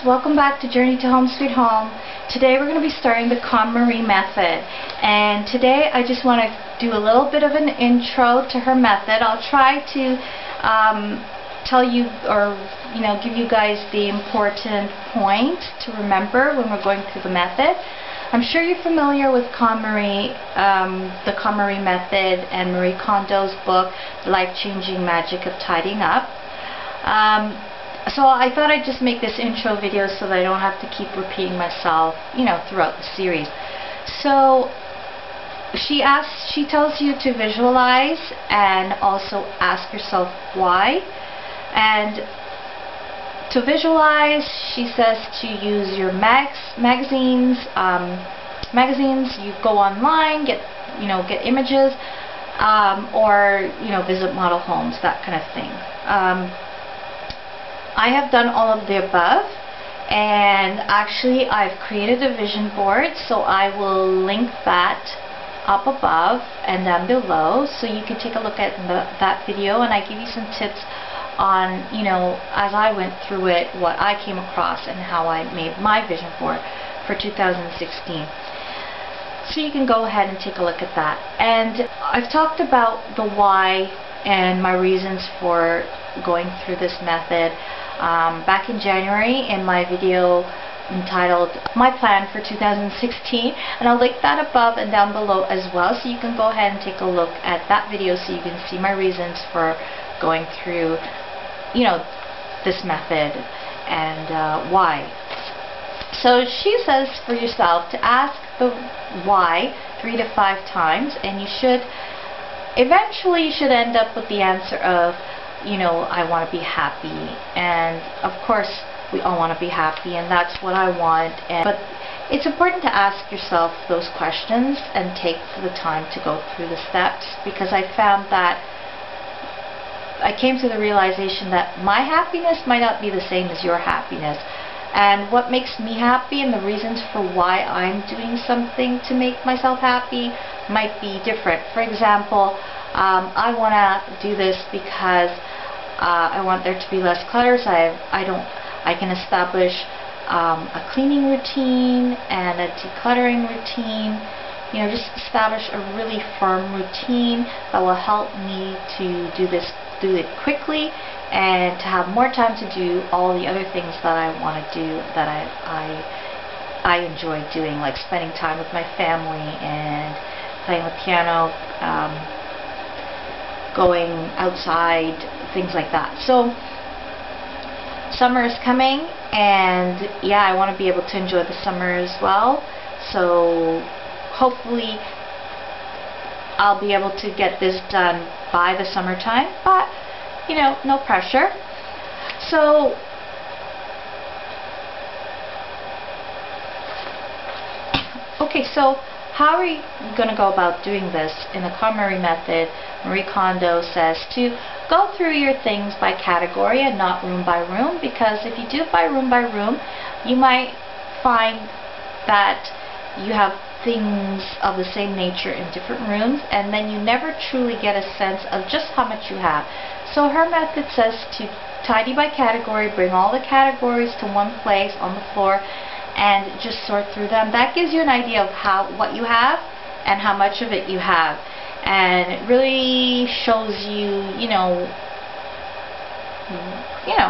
welcome back to Journey to Home Sweet Home. Today we're going to be starting the KonMari Method, and today I just want to do a little bit of an intro to her method. I'll try to tell you, or give you guys the important point to remember when we're going through the method. I'm sure you're familiar with KonMari, the KonMari Method, and Marie Kondo's book, The Life-Changing Magic of Tidying Up. So I thought I'd just make this intro video so that I don't have to keep repeating myself, throughout the series. So she tells you to visualize and also ask yourself why. And to visualize, she says to use your magazines. You go online, get images, or visit model homes, that kind of thing. I have done all of the above, and actually I've created a vision board, so I will link that up above and down below so you can take a look at that video, and I give you some tips on, as I went through it, what I came across and how I made my vision board for 2016. So you can go ahead and take a look at that. And I've talked about the why and my reasons for going through this method back in January in my video entitled My Plan for 2016, and I'll link that above and down below as well, so you can go ahead and take a look at that video so you can see my reasons for going through this method and why. So she says for yourself to ask the why 3 to 5 times, and you should eventually end up with the answer of I want to be happy. And of course we all want to be happy, and that's what I want. But it's important to ask yourself those questions and take the time to go through the steps, because I found that I came to the realization that my happiness might not be the same as your happiness, and what makes me happy and the reasons for why I'm doing something to make myself happy might be different. For example, I want to do this because I want there to be less clutter, so I can establish a cleaning routine and a decluttering routine. Just establish a really firm routine that will help me to do it quickly, and to have more time to do all the other things that I want to do, that I enjoy doing, like spending time with my family and playing the piano, going outside, things like that. So summer is coming, and yeah, I want to be able to enjoy the summer as well. So hopefully I'll be able to get this done by the summertime, but no pressure. So okay, so how are you going to go about doing this? In the KonMari Method, Marie Kondo says to go through your things by category and not room by room, because if you do it by room, you might find that you have things of the same nature in different rooms, and then you never truly get a sense of just how much you have. So her method says to tidy by category, bring all the categories to one place on the floor, and just sort through them. That gives you an idea of what you have and how much of it you have, and it really shows you,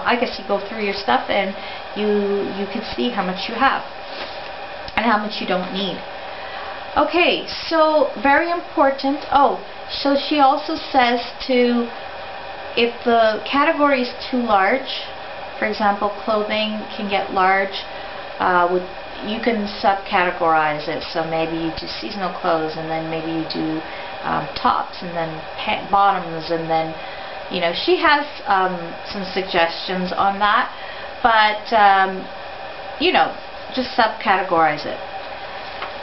I guess you go through your stuff and you can see how much you have and how much you don't need. Okay, so very important. So she also says to, if the category is too large, for example, clothing can get large, you can subcategorize it. So maybe you do seasonal clothes, and then maybe you do tops, and then bottoms, and then she has some suggestions on that, but just subcategorize it.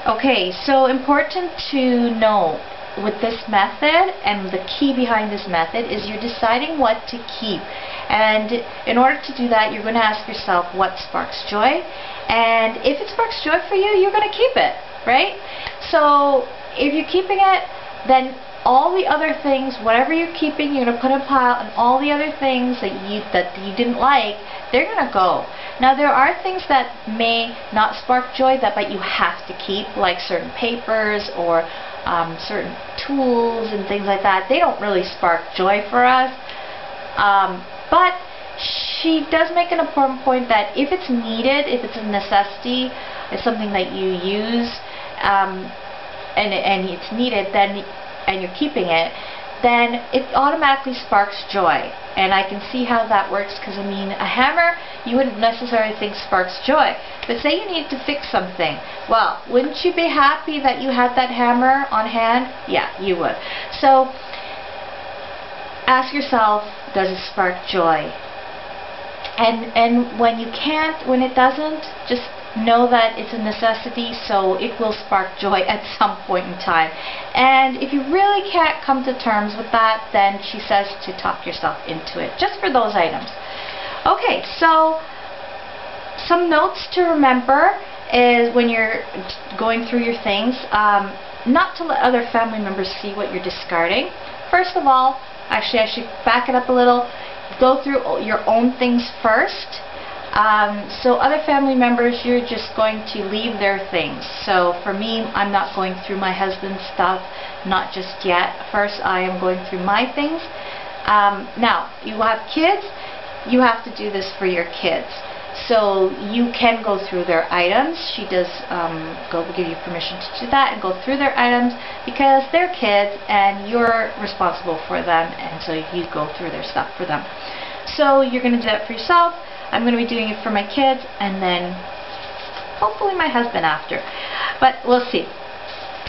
Okay, so important to know with this method, and the key behind this method is you're deciding what to keep. And in order to do that, you're going to ask yourself what sparks joy, and if it sparks joy for you, you're going to keep it, right? So if you're keeping it, then all the other things, whatever you're keeping, you're going to put in a pile, and all the other things that you didn't like, they're going to go. Now there are things that may not spark joy but you have to keep, like certain papers or certain tools and things like that. They don't really spark joy for us. But she does make an important point that if it's needed, if it's a necessity, it's something that you use, and it's needed, then and you're keeping it, then it automatically sparks joy. And I can see how that works, because I mean, a hammer you wouldn't necessarily think sparks joy, but say you need to fix something, well, wouldn't you be happy that you had that hammer on hand? Yeah, you would. So ask yourself, does it spark joy? And when you can't, when it doesn't, just know that it's a necessity, so it will spark joy at some point in time. And if you really can't come to terms with that, then she says to talk yourself into it, just for those items. Okay, so some notes to remember is when you're going through your things, not to let other family members see what you're discarding. First of all, actually I should back it up a little, go through your own things first. So other family members, you're just going to leave their things. So for me, I'm not going through my husband's stuff, not just yet. First, I am going through my things. Now, you have kids, you have to do this for your kids. So you can go through their items. She does give you permission to do that and go through their items, because they're kids and you're responsible for them, and so you go through their stuff for them. So you're going to do that for yourself. I'm going to be doing it for my kids, and then hopefully my husband after. But we'll see.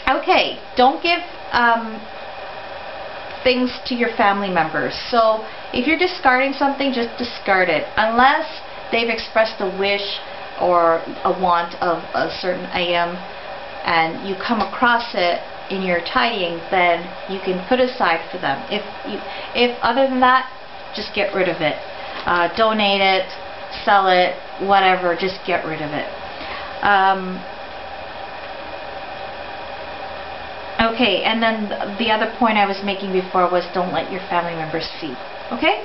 Okay, don't give things to your family members. So if you're discarding something, just discard it. Unless they've expressed a wish or a want of a certain item, and you come across it in your tidying, then you can put aside for them. If other than that, just get rid of it. Donate it, sell it, whatever, just get rid of it. Okay, and then the other point I was making before was don't let your family members see. Okay?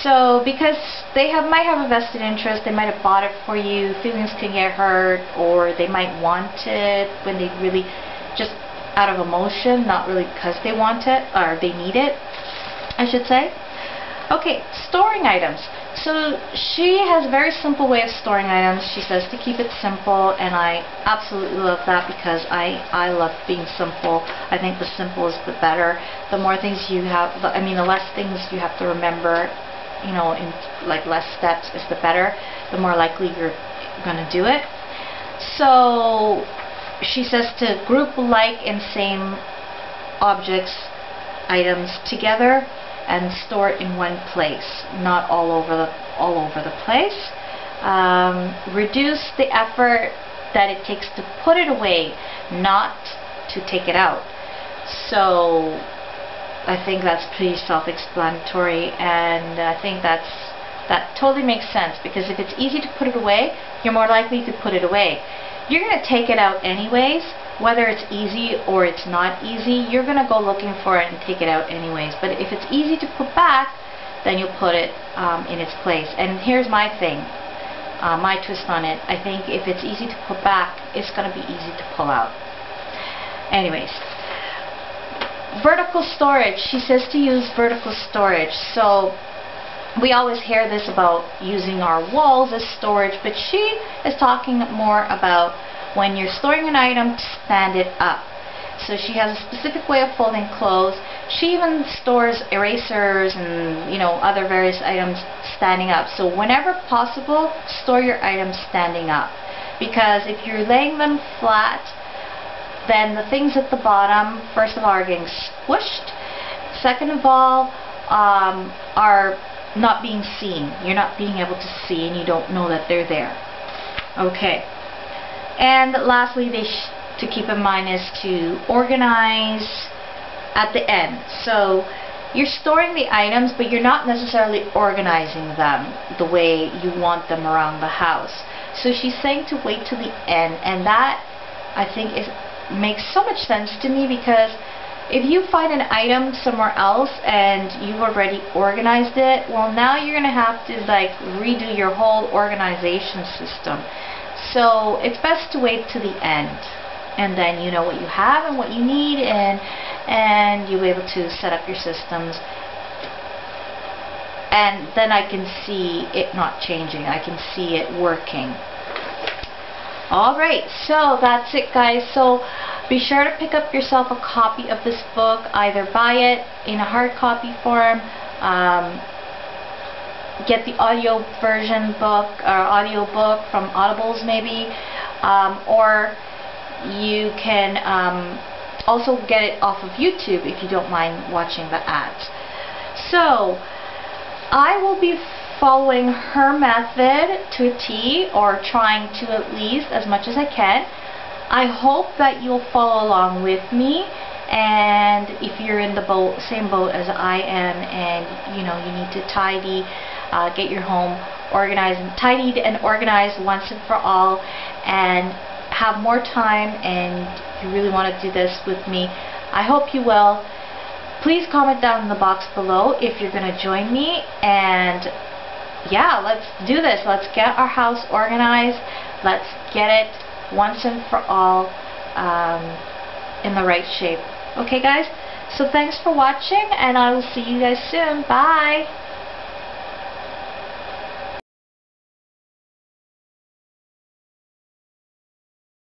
So because they might have a vested interest, they might have bought it for you, feelings can get hurt, or they might want it when they really just out of emotion, not really because they want it or they need it, I should say. Okay, storing items. So she has a very simple way of storing items. She says to keep it simple, and I absolutely love that, because I love being simple. I think the simple is the better. The more things you have, the less things you have to remember, in like less steps is the better. The more likely you're going to do it. So she says to group like and same objects, items together, and store it in one place, not all over the place. Reduce the effort that it takes to put it away, not to take it out. So I think that's pretty self-explanatory, and I think that totally makes sense, because if it's easy to put it away, you're more likely to put it away. You're going to take it out anyways. Whether it's easy or it's not easy, you're going to go looking for it and take it out anyways. But if it's easy to put back, then you'll put it in its place. And here's my thing, my twist on it. I think if it's easy to put back, it's going to be easy to pull out. Anyways, vertical storage. She says to use vertical storage. So we always hear this about using our walls as storage, but she is talking more about when you're storing an item, to stand it up. So she has a specific way of folding clothes. She even stores erasers and other various items standing up. So whenever possible, store your items standing up, because if you're laying them flat, then the things at the bottom, first of all, are getting squished. Second of all, are not being seen. You're not being able to see, and you don't know that they're there. Okay. And lastly, to keep in mind is to organize at the end. So you're storing the items, but you're not necessarily organizing them the way you want them around the house. So she's saying to wait till the end, and that I think makes so much sense to me, because if you find an item somewhere else and you've already organized it, well, now you're going to have to like redo your whole organization system. So it's best to wait to the end, and then you know what you have and what you need, and you'll be able to set up your systems. And then I can see it not changing. I can see it working. Alright, so that's it, guys. So be sure to pick up yourself a copy of this book. Either buy it in a hard copy form, get the audio version book or audio book from Audibles maybe, or you can also get it off of YouTube if you don't mind watching the ads. So I will be following her method to a T, or trying to at least as much as I can. I hope that you'll follow along with me, and if you're in the same boat as I am, and you know you need to tidy, get your home tidied and organized once and for all, and have more time, and you really want to do this with me, I hope you will. Please comment down in the box below if you're going to join me, and yeah, let's do this. Let's get our house organized. Let's get it once and for all in the right shape. Okay, guys? So thanks for watching, and I will see you guys soon. Bye!